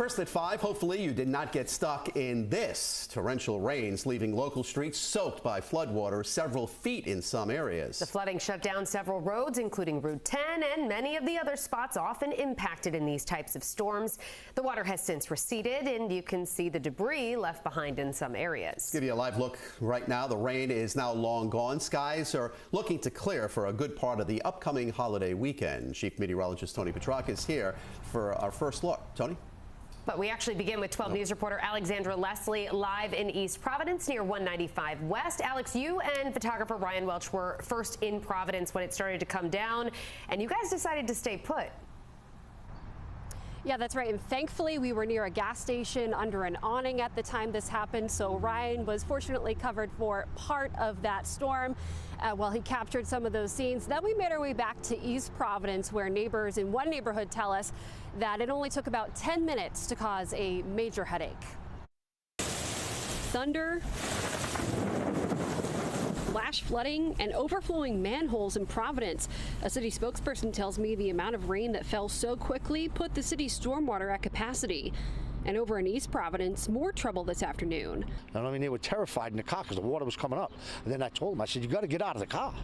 First at 5, hopefully you did not get stuck in this. Torrential rains leaving local streets soaked by floodwater several feet in some areas. The flooding shut down several roads, including Route 10 and many of the other spots often impacted in these types of storms. The water has since receded, and you can see the debris left behind in some areas. Give you a live look right now. The rain is now long gone. Skies are looking to clear for a good part of the upcoming holiday weekend. Chief Meteorologist Tony Petrarca is here for our first look. Tony? But we actually begin with 12 News reporter Alexandra Leslie live in East Providence near 195 West. Alex, you and photographer Ryan Welch were first in Providence when it started to come down, and you guys decided to stay put. Yeah, that's right. And thankfully, we were near a gas station under an awning at the time this happened. So Ryan was fortunately covered for part of that storm while he captured some of those scenes. Then we made our way back to East Providence, where neighbors in one neighborhood tell us that it only took about 10 minutes to cause a major headache. Thunder, flash flooding, and overflowing manholes in Providence. A city spokesperson tells me the amount of rain that fell so quickly put the city's stormwater at capacity. And over in East Providence, more trouble this afternoon. I mean, they were terrified in the car because the water was coming up. And then I told them, I said, you got to get out of the car.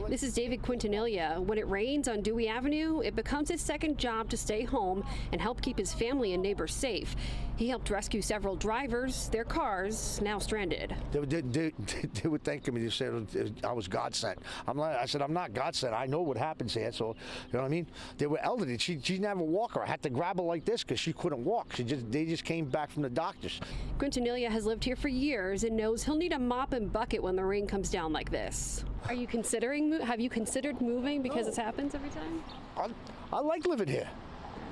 This is David Quintanilla. When it rains on Dewey Avenue, it becomes his second job to stay home and help keep his family and neighbors safe. He helped rescue several drivers, their cars now stranded. They were thanking me. They said I was God sent. I said, I'm not God sent. I know what happens here. So, you know what I mean? They were elderly. She didn't have a walker. I had to grab her like this because she couldn't walk. They just came back from the doctors. Quintanilla has lived here for years and knows he'll need a mop and bucket when the rain comes down like this. Have you considered moving because this happens every time? I like living here.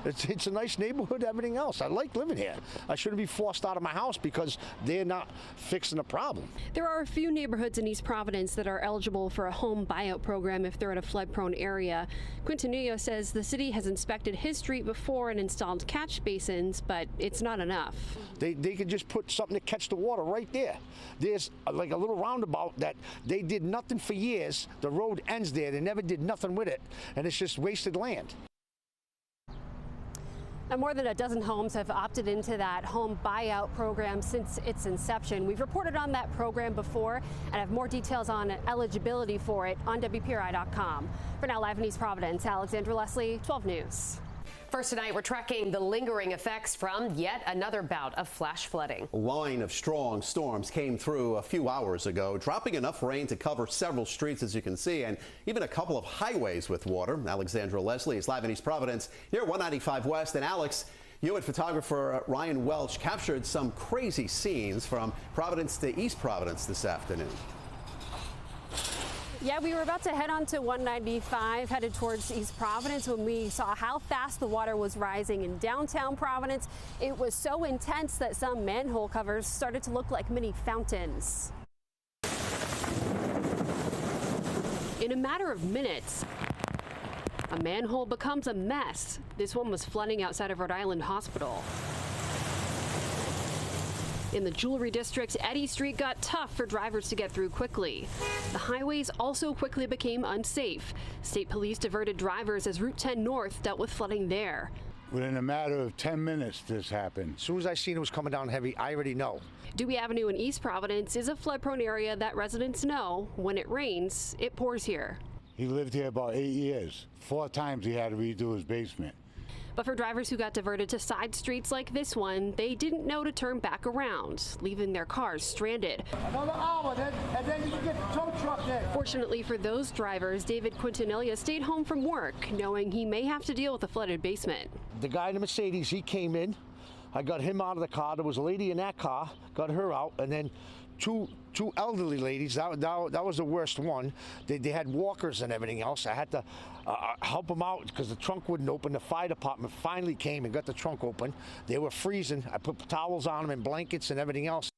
It's a nice neighborhood, everything else. I like living here. I shouldn't be forced out of my house because they're not fixing the problem. There are a few neighborhoods in East Providence that are eligible for a home buyout program if they're in a flood-prone area. Quintanilla says the city has inspected his street before and installed catch basins, but it's not enough. They could just put something to catch the water right there. There's like a little roundabout that they did nothing for years. The road ends there. They never did nothing with it, and it's just wasted land. Now, more than a dozen homes have opted into that home buyout program since its inception. We've reported on that program before and have more details on eligibility for it on WPRI.com. For now, live in East Providence, Alexandra Leslie, 12 News. First tonight, we're tracking the lingering effects from yet another bout of flash flooding. A line of strong storms came through a few hours ago, dropping enough rain to cover several streets, as you can see, and even a couple of highways with water. Alexandra Leslie is live in East Providence near 195 West. And Alex, you and photographer Ryan Welch captured some crazy scenes from Providence to East Providence this afternoon. Yeah, we were about to head on to 195, headed towards East Providence, when we saw how fast the water was rising in downtown Providence. It was so intense that some manhole covers started to look like mini fountains. In a matter of minutes, a manhole becomes a mess. This one was flooding outside of Rhode Island Hospital. In the Jewelry District, Eddy Street got tough for drivers to get through quickly. The highways also quickly became unsafe. State police diverted drivers as Route 10 North dealt with flooding there. Within a matter of 10 minutes, this happened. As soon as I seen it was coming down heavy, I already know. Dewey Avenue in East Providence is a flood-prone area that residents know when it rains, it pours here. He lived here about 8 years. 4 times he had to redo his basement. But for drivers who got diverted to side streets like this one, they didn't know to turn back around, leaving their cars stranded. Another hour, and then you can get the tow truck there. Fortunately for those drivers, David Quintanilla stayed home from work, knowing he may have to deal with a flooded basement. The guy in the Mercedes, he came in. I got him out of the car. There was a lady in that car, got her out, and then two elderly ladies. That was the worst one. They had walkers and everything else. I had to help them out because the trunk wouldn't open. The fire department finally came and got the trunk open. They were freezing. I put towels on them and blankets and everything else.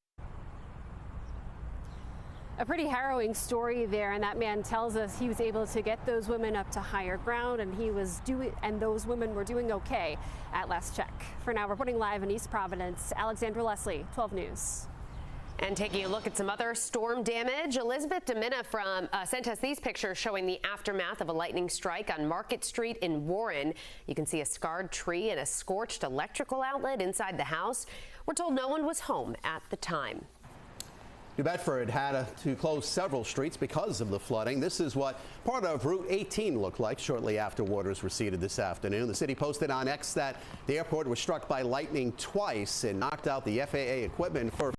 A pretty harrowing story there, and that man tells us he was able to get those women up to higher ground, and those women were doing okay at last check. For now, reporting live in East Providence, Alexandra Leslie, 12 News. And taking a look at some other storm damage, Elizabeth Demina sent us these pictures showing the aftermath of a lightning strike on Market Street in Warren. You can see a scarred tree and a scorched electrical outlet inside the house. We're told no one was home at the time. New Bedford had to close several streets because of the flooding. This is what part of Route 18 looked like shortly after waters receded this afternoon. The city posted on X that the airport was struck by lightning twice and knocked out the FAA equipment for